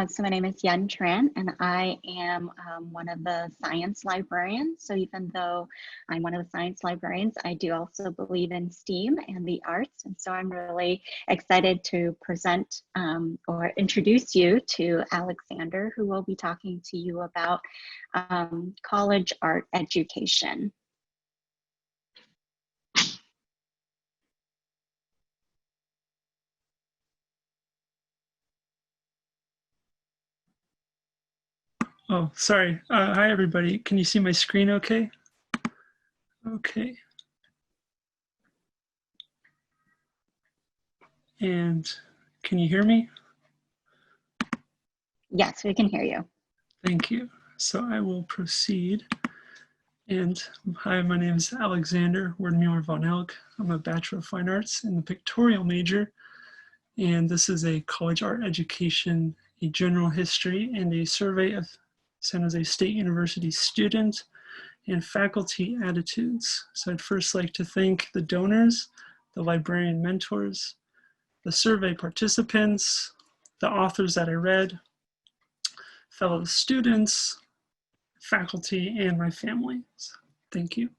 So my name is Tran, and I am one of the science librarians. So even though I'm one of the science librarians, I do also believe in STEAM and the arts. And so I'm really excited to present or introduce you to Alexander, who will be talking to you about college art education. Oh, sorry. Hi, everybody. Can you see my screen okay? Okay. And can you hear me? Yes, we can hear you. Thank you. So I will proceed. And hi, my name is Alexander Werdmuller von Elgg. I'm a Bachelor of Fine Arts in the pictorial major. And this is a college art education, a general history, and a survey of San Jose State University student and faculty attitudes. So I'd first like to thank the donors, the librarian mentors, the survey participants, the authors that I read, fellow students, faculty, and my family. So thank you.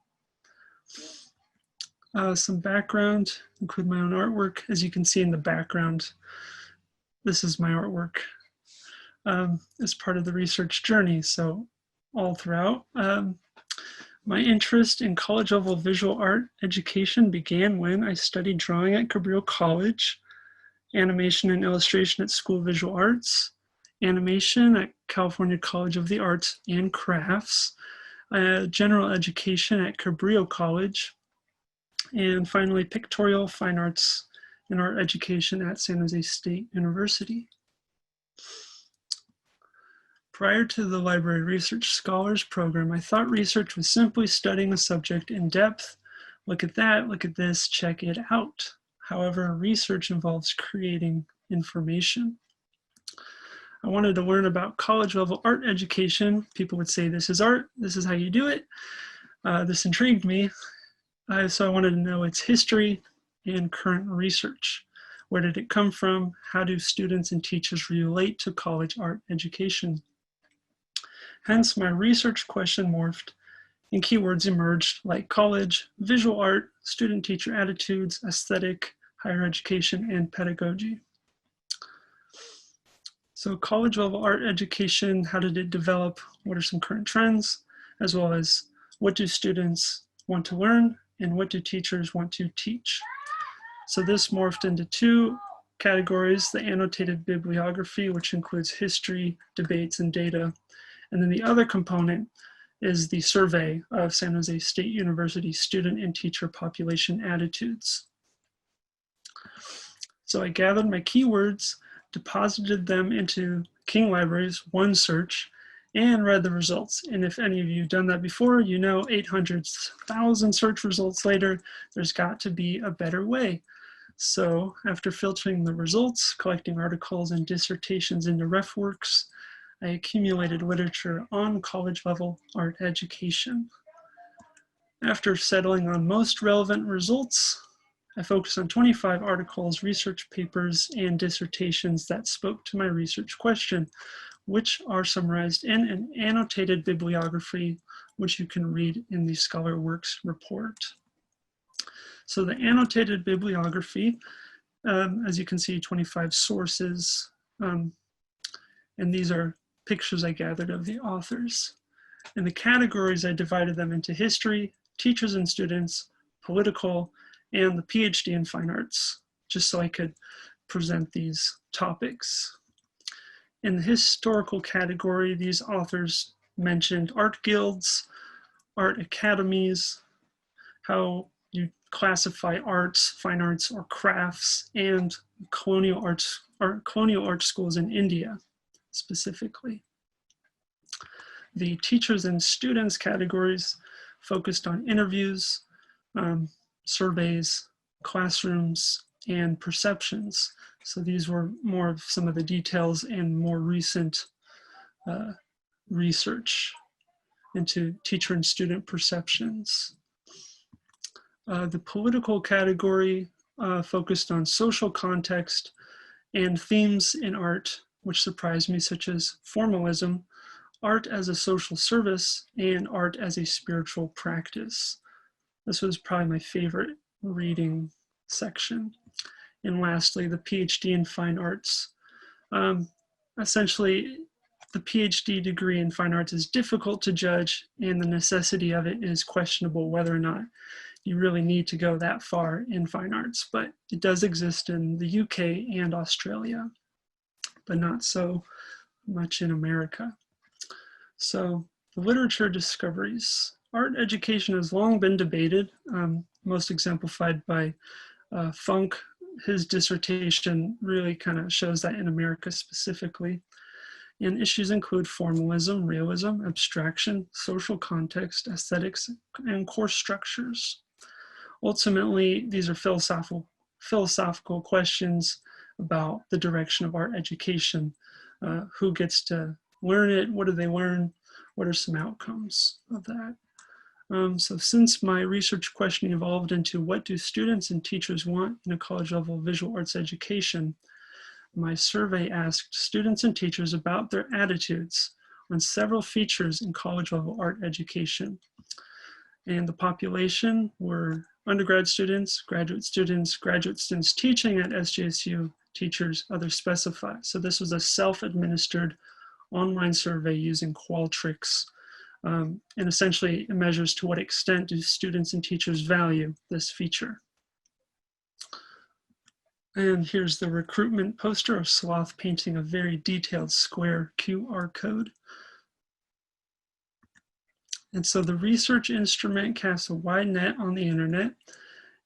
Some background, include my own artwork. As you can see in the background, this is my artwork as part of the research journey. So all throughout, my interest in college level visual art education began when I studied drawing at Cabrillo College, animation and illustration at School of Visual Arts, animation at California College of the Arts and Crafts, general education at Cabrillo College, and finally pictorial, fine arts, and art education at San Jose State University. Prior to the Library Research Scholars Program, I thought research was simply studying a subject in depth. Look at that, look at this, check it out. However, research involves creating information. I wanted to learn about college level art education. People would say, this is art, this is how you do it. This intrigued me. So I wanted to know its history and current research. Where did it come from? How do students and teachers relate to college art education? Hence, my research question morphed and keywords emerged like college, visual art, student-teacher attitudes, aesthetic, higher education, and pedagogy. So college level art education, how did it develop? What are some current trends? As well as what do students want to learn and what do teachers want to teach? So this morphed into two categories, the annotated bibliography, which includes history, debates, and data. And then the other component is the survey of San Jose State University student and teacher population attitudes. So I gathered my keywords, deposited them into King Library's OneSearch, and read the results. And if any of you have done that before, you know 800,000 search results later, there's got to be a better way. So after filtering the results, collecting articles and dissertations into RefWorks, I accumulated literature on college level art education. After settling on most relevant results, I focused on 25 articles, research papers, and dissertations that spoke to my research question, which are summarized in an annotated bibliography, which you can read in the Scholar Works report. So the annotated bibliography, as you can see, 25 sources, and these are pictures I gathered of the authors. In the categories, I divided them into history, teachers and students, political, and the PhD in fine arts, just so I could present these topics. In the historical category, these authors mentioned art guilds, art academies, how you classify arts, fine arts, or crafts, and colonial art schools in India, specifically. The teachers and students categories focused on interviews, surveys, classrooms, and perceptions. So these were more of some of the details and more recent research into teacher and student perceptions. The political category focused on social context and themes in art which surprised me, such as formalism, art as a social service, and art as a spiritual practice. This was probably my favorite reading section. And lastly, the PhD in fine arts. Essentially, the PhD degree in fine arts is difficult to judge, and the necessity of it is questionable whether or not you really need to go that far in fine arts, but it does exist in the UK and Australia, but not so much in America. So the literature discoveries. Art education has long been debated, most exemplified by Funk. His dissertation really kind of shows that in America specifically. And issues include formalism, realism, abstraction, social context, aesthetics, and course structures. Ultimately, these are philosophical questions about the direction of art education. Who gets to learn it? What do they learn? What are some outcomes of that? So since my research questioning evolved into what do students and teachers want in a college level visual arts education, my survey asked students and teachers about their attitudes on several features in college level art education. And the population were undergrad students, graduate students teaching at SJSU, teachers, others specified. So this was a self-administered online survey using Qualtrics. And essentially it measures to what extent do students and teachers value this feature. And here's the recruitment poster of Sloth painting a very detailed square QR code. And so the research instrument casts a wide net on the internet,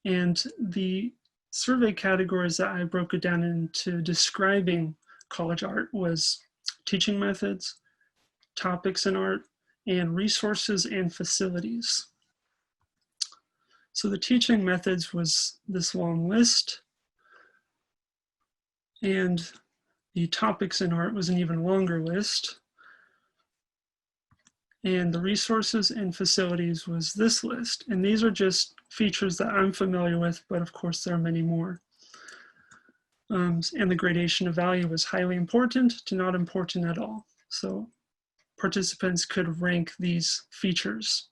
and the survey categories that I broke it down into describing college art was teaching methods, topics in art, and resources and facilities. So the teaching methods was this long list, and the topics in art was an even longer list. And the resources and facilities was this list. And these are just features that I'm familiar with, but of course there are many more. And the gradation of value was highly important to not important at all. So participants could rank these features.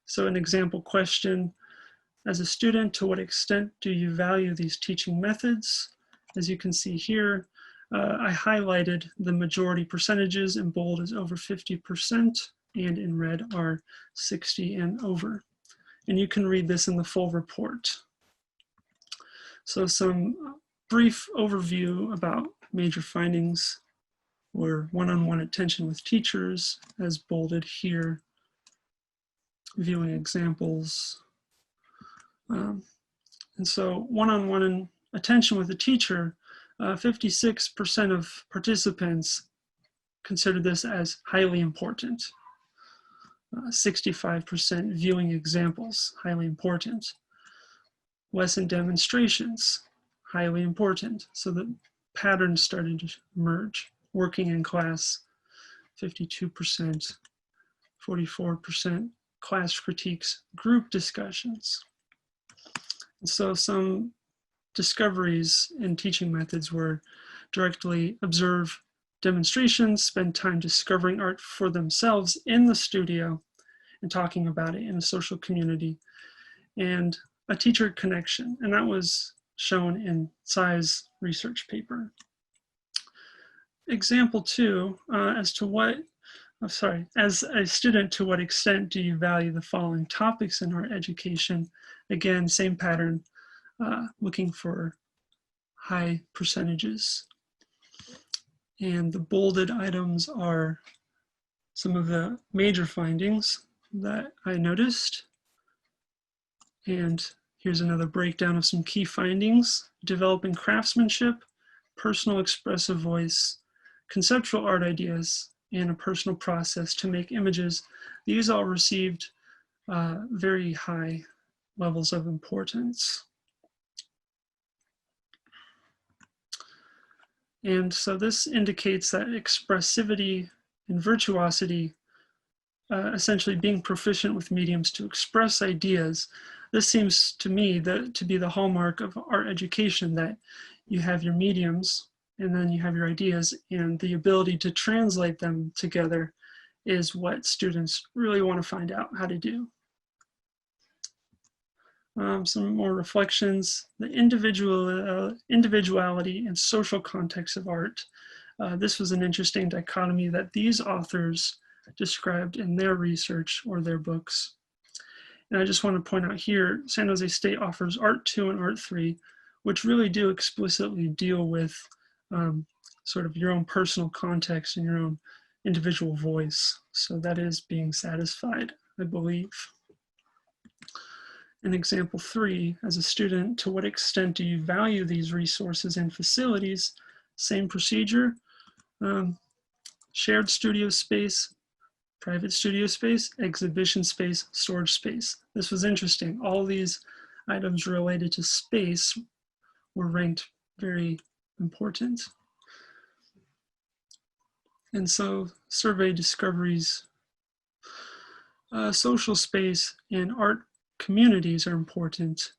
So an example question, as a student, to what extent do you value these teaching methods? As you can see here, I highlighted the majority percentages in bold as over 50%, and in red are 60 and over. And you can read this in the full report. So some brief overview about major findings were one-on-one attention with teachers, as bolded here, viewing examples. And so one-on-one attention with the teacher, 56% of participants considered this as highly important. 65% viewing examples, highly important. Lesson demonstrations, highly important. So the patterns started to emerge. Working in class, 52%, 44%, class critiques, group discussions. And so some discoveries in teaching methods were directly observe demonstrations, spend time discovering art for themselves in the studio and talking about it in a social community, and a teacher connection. And that was shown in Tsai's research paper. Example 2, as a student, to what extent do you value the following topics in art education? Again, same pattern, looking for high percentages. And the bolded items are some of the major findings that I noticed. And here's another breakdown of some key findings: developing craftsmanship, personal expressive voice, conceptual art ideas, and a personal process to make images. These all received very high levels of importance. And so this indicates that expressivity and virtuosity, essentially being proficient with mediums to express ideas, this seems to me to be the hallmark of art education, that you have your mediums, and then you have your ideas, and the ability to translate them together is what students really want to find out how to do. Some more reflections, the individuality and social context of art. This was an interesting dichotomy that these authors described in their research or their books. And I just want to point out here, San Jose State offers Art 2 and Art 3, which really do explicitly deal with sort of your own personal context and your own individual voice. So that is being satisfied, I believe. In example 3, as a student, to what extent do you value these resources and facilities? Same procedure, shared studio space, private studio space, exhibition space, storage space. This was interesting. All these items related to space were ranked very important. And so survey discoveries, social space and art communities are important.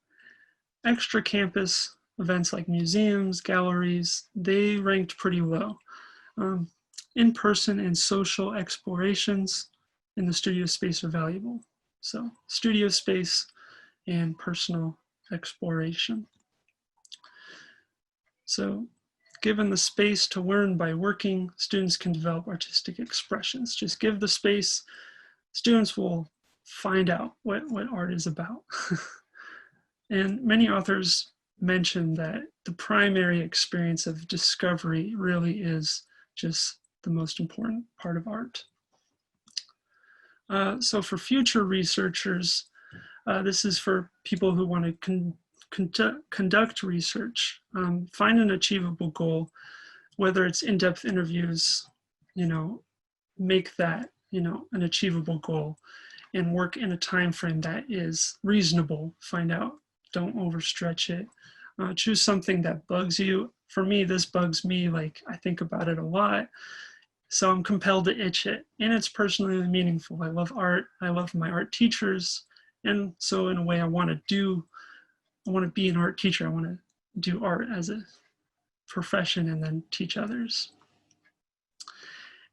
Extra campus events like museums, galleries, they ranked pretty low. In-person and social explorations in the studio space are valuable. So studio space and personal exploration. So given the space to learn by working, students can develop artistic expressions. Just give the space, students will find out what art is about. And many authors mention that the primary experience of discovery really is just the most important part of art. So for future researchers, this is for people who want to conduct research, find an achievable goal, whether it's in-depth interviews, make that, an achievable goal, and work in a time frame that is reasonable. Find out, don't overstretch it. Choose something that bugs you. For me, this bugs me, like I think about it a lot. So I'm compelled to itch it, and it's personally meaningful. I love art, I love my art teachers. And so in a way I want to be an art teacher. I want to do art as a profession and then teach others.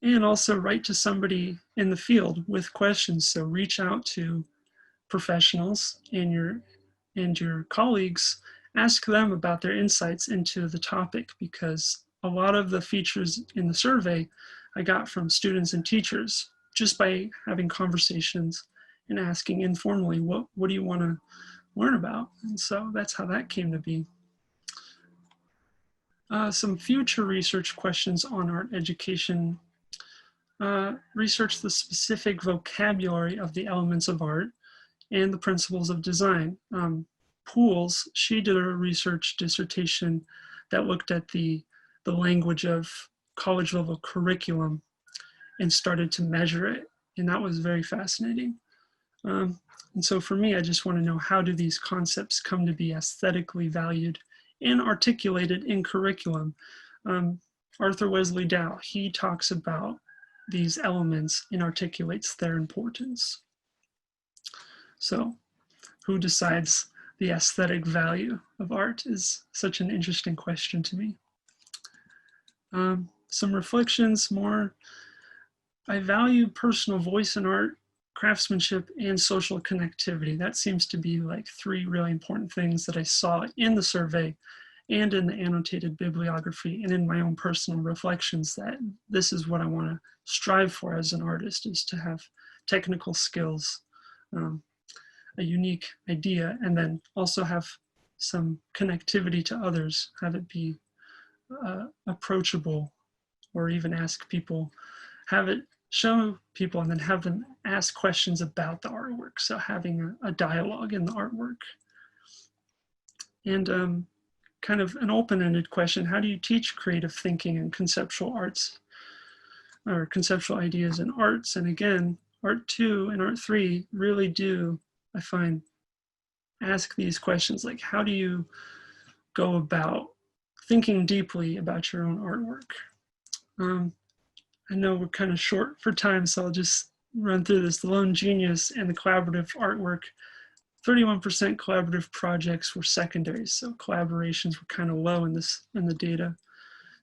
And also write to somebody in the field with questions. So reach out to professionals and your colleagues, ask them about their insights into the topic, because a lot of the features in the survey I got from students and teachers just by having conversations and asking informally, what do you want to learn about? And so that's how that came to be. Some future research questions on art education. Research the specific vocabulary of the elements of art and the principles of design. Pools, she did a research dissertation that looked at the language of college level curriculum and started to measure it. And that was very fascinating. And so for me, I just want to know, how do these concepts come to be aesthetically valued and articulated in curriculum? Arthur Wesley Dow, he talks about these elements and articulates their importance. So who decides the aesthetic value of art is such an interesting question to me. Some reflections more. I value personal voice in art, craftsmanship, and social connectivity. That seems to be like 3 really important things that I saw in the survey and in the annotated bibliography and in my own personal reflections, that this is what I want to strive for as an artist, is to have technical skills, a unique idea, and then also have some connectivity to others, have it be approachable, or even ask people, have it show people and then have them ask questions about the artwork. So having a dialogue in the artwork. And kind of an open-ended question, how do you teach creative thinking and conceptual arts, or conceptual ideas in arts? And again, Art 2 and Art 3 really do, I find, ask these questions, like how do you go about thinking deeply about your own artwork? I know we're kind of short for time, so I'll just run through this. The lone genius and the collaborative artwork, 31% collaborative projects were secondary, so collaborations were kind of low in the data.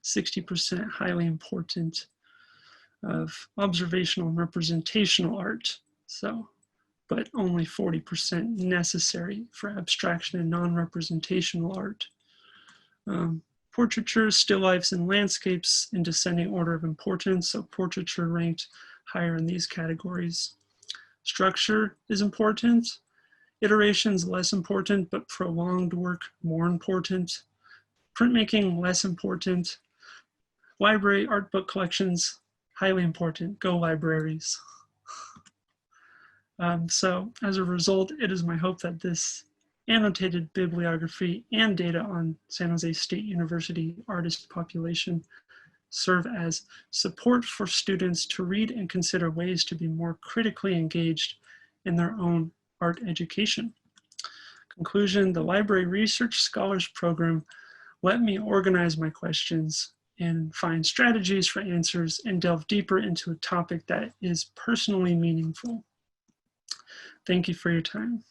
60% highly important of observational and representational art. So, but only 40% necessary for abstraction and non-representational art. Portraiture, still lifes, and landscapes in descending order of importance. So portraiture ranked higher in these categories. Structure is important. Iterations less important, but prolonged work more important. Printmaking less important. Library art book collections highly important. Go libraries. So as a result, it is my hope that this annotated bibliography and data on San Jose State University artist population serve as support for students to read and consider ways to be more critically engaged in their own art education. Conclusion, the Library Research Scholars Program let me organize my questions and find strategies for answers and delve deeper into a topic that is personally meaningful. Thank you for your time.